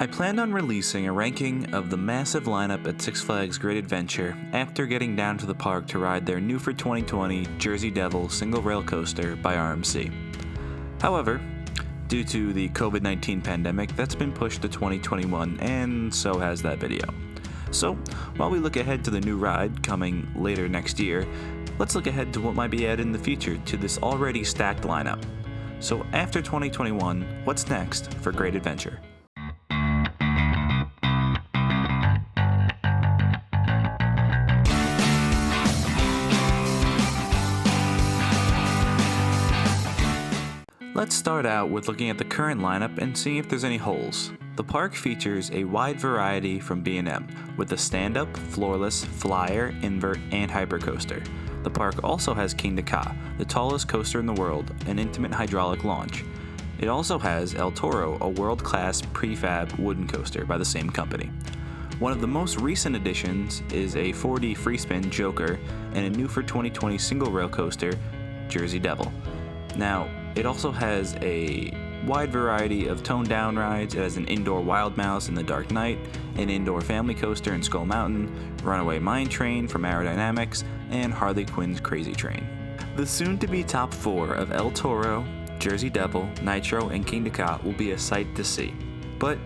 I planned on releasing a ranking of the massive lineup at Six Flags Great Adventure after getting down to the park to ride their new for 2020 Jersey Devil single rail coaster by RMC. However, due to the COVID-19 pandemic, that's been pushed to 2021, and so has that video. So, while we look ahead to the new ride coming later next year, let's look ahead to what might be added in the future to this already stacked lineup. So after 2021, what's next for Great Adventure? Let's start out with looking at the current lineup and seeing if there's any holes. The park features a wide variety from B&M, with a stand-up, floorless, flyer, invert, and hypercoaster. The park also has King Ka, the tallest coaster in the world, an intimate hydraulic launch. It also has El Toro, a world-class prefab wooden coaster by the same company. One of the most recent additions is a 4D freespin Joker and a new for 2020 single rail coaster, Jersey Devil. Now, it also has a wide variety of toned-down rides. It has an indoor Wild Mouse in the Dark Knight, an indoor family coaster in Skull Mountain, Runaway Mine Train from Aerodynamics, and Harley Quinn's Crazy Train. The soon-to-be top 4 of El Toro, Jersey Devil, Nitro, and King Ka will be a sight to see. But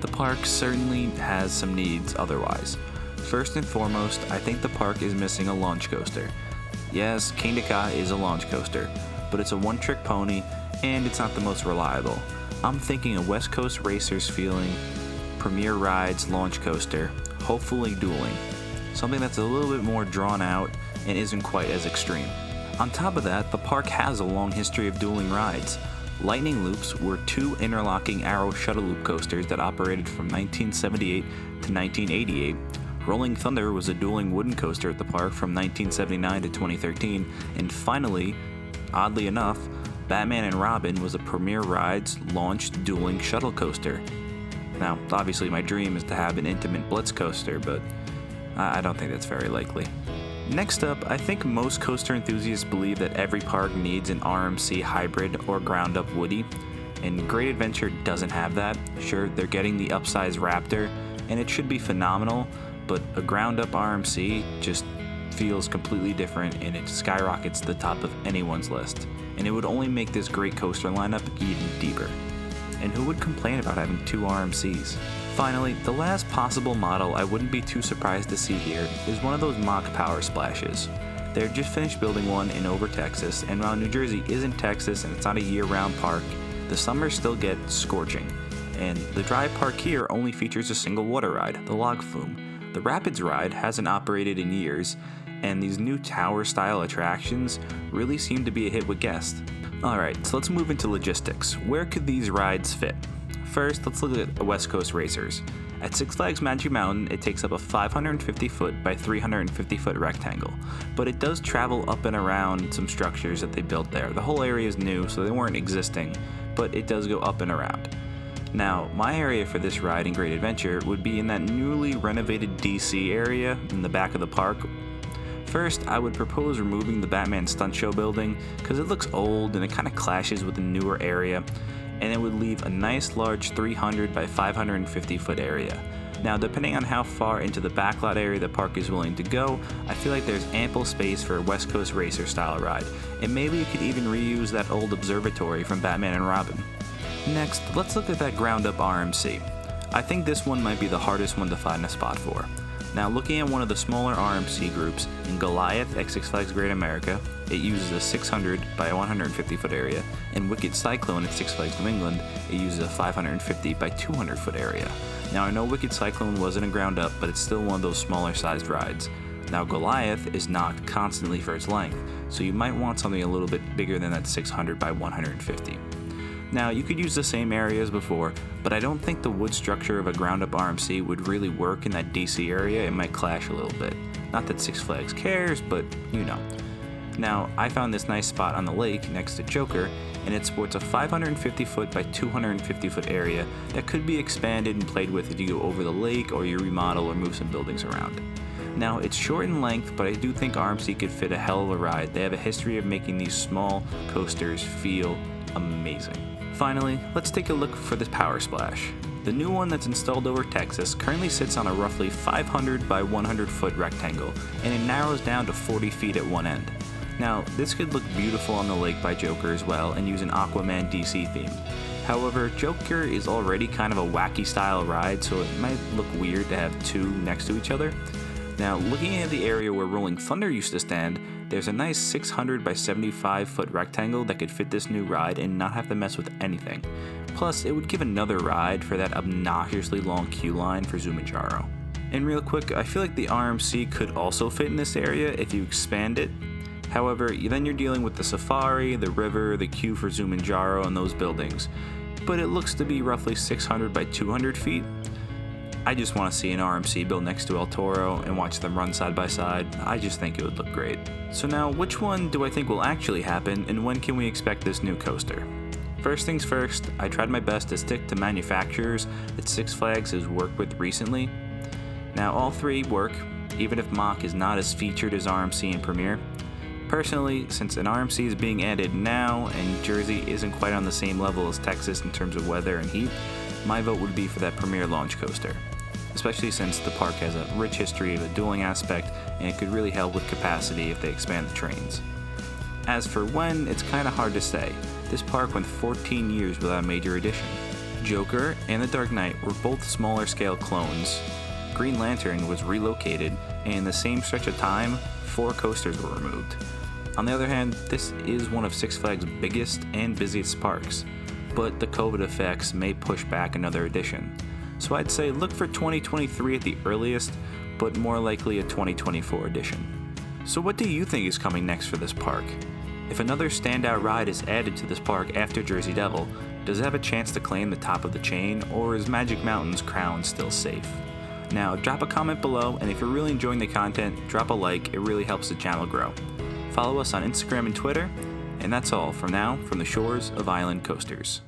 the park certainly has some needs otherwise. First and foremost, I think the park is missing a launch coaster. Yes, King Ka is a launch coaster, but it's a one-trick pony, and it's not the most reliable. I'm thinking a West Coast Racers feeling Premier Rides launch coaster, hopefully dueling. Something that's a little bit more drawn out and isn't quite as extreme. On top of that, the park has a long history of dueling rides. Lightning Loops were 2 interlocking Arrow shuttle loop coasters that operated from 1978 to 1988. Rolling Thunder was a dueling wooden coaster at the park from 1979 to 2013, and finally, oddly enough, Batman and Robin was a Premier Rides launched dueling shuttle coaster. Now, obviously my dream is to have an intimate Blitz coaster, but I don't think that's very likely. Next up, I think most coaster enthusiasts believe that every park needs an RMC hybrid or ground-up Woody, and Great Adventure doesn't have that. Sure, they're getting the upsized Raptor, and it should be phenomenal, but a ground-up RMC just feels completely different, and it skyrockets to the top of anyone's list. And it would only make this great coaster lineup even deeper. And who would complain about having 2 RMCs? Finally, the last possible model I wouldn't be too surprised to see here is one of those mock power splashes. They're just finished building one in Over, Texas, and while New Jersey isn't Texas and it's not a year-round park, the summers still get scorching. And the dry park here only features a single water ride, the Log Flume. The Rapids ride hasn't operated in years, and these new tower-style attractions really seem to be a hit with guests. Alright, so let's move into logistics. Where could these rides fit? First, let's look at the West Coast Racers. At Six Flags Magic Mountain, it takes up a 550-foot by 350-foot rectangle, but it does travel up and around some structures that they built there. The whole area is new, so they weren't existing, but it does go up and around. Now, my area for this ride in Great Adventure would be in that newly renovated DC area in the back of the park. First, I would propose removing the Batman Stunt Show building because it looks old and it kind of clashes with the newer area, and it would leave a nice large 300 by 550 foot area. Now, depending on how far into the backlot area the park is willing to go, I feel like there's ample space for a West Coast Racer style ride, and maybe you could even reuse that old observatory from Batman and Robin. Next, let's look at that ground up RMC. I think this one might be the hardest one to find a spot for. Now, looking at one of the smaller RMC groups, in Goliath at Six Flags Great America, it uses a 600 by 150 foot area, and Wicked Cyclone at Six Flags New England, it uses a 550 by 200 foot area. Now, I know Wicked Cyclone wasn't a ground up, but it's still one of those smaller sized rides. Now, Goliath is knocked constantly for its length, so you might want something a little bit bigger than that 600 by 150. Now, you could use the same area as before, but I don't think the wood structure of a ground-up RMC would really work in that DC area. It might clash a little bit. Not that Six Flags cares, but you know. Now, I found this nice spot on the lake next to Joker, and it sports a 550-foot by 250-foot area that could be expanded and played with if you go over the lake or you remodel or move some buildings around. Now, it's short in length, but I do think RMC could fit a hell of a ride. They have a history of making these small coasters feel amazing. Finally, let's take a look for this power splash. The new one that's installed over Texas currently sits on a roughly 500 by 100 foot rectangle, and it narrows down to 40 feet at one end. Now, this could look beautiful on the lake by Joker as well and use an Aquaman DC theme. However, Joker is already kind of a wacky style ride, so it might look weird to have two next to each other. Now, looking at the area where Rolling Thunder used to stand, there's a nice 600 by 75 foot rectangle that could fit this new ride and not have to mess with anything. Plus, it would give another ride for that obnoxiously long queue line for Zumanjaro. And real quick, I feel like the RMC could also fit in this area if you expand it. However, then you're dealing with the safari, the river, the queue for Zumanjaro, and those buildings. But it looks to be roughly 600 by 200 feet. I just want to see an RMC built next to El Toro and watch them run side by side. I just think it would look great. So now, which one do I think will actually happen, and when can we expect this new coaster? First things first, I tried my best to stick to manufacturers that Six Flags has worked with recently. Now, all three work, even if Mach is not as featured as RMC and Premier. Personally, since an RMC is being added now and Jersey isn't quite on the same level as Texas in terms of weather and heat, my vote would be for that Premier launch coaster, especially since the park has a rich history of a dueling aspect and it could really help with capacity if they expand the trains. As for when, it's kinda hard to say. This park went 14 years without a major addition. Joker and the Dark Knight were both smaller scale clones. Green Lantern was relocated, and in the same stretch of time, 4 coasters were removed. On the other hand, this is one of Six Flags' biggest and busiest parks, but the COVID effects may push back another edition. So I'd say look for 2023 at the earliest, but more likely a 2024 edition. So what do you think is coming next for this park? If another standout ride is added to this park after Jersey Devil, does it have a chance to claim the top of the chain, or is Magic Mountain's crown still safe? Now, drop a comment below, and if you're really enjoying the content, drop a like, it really helps the channel grow. Follow us on Instagram and Twitter, and that's all for now from the shores of Island Coasters.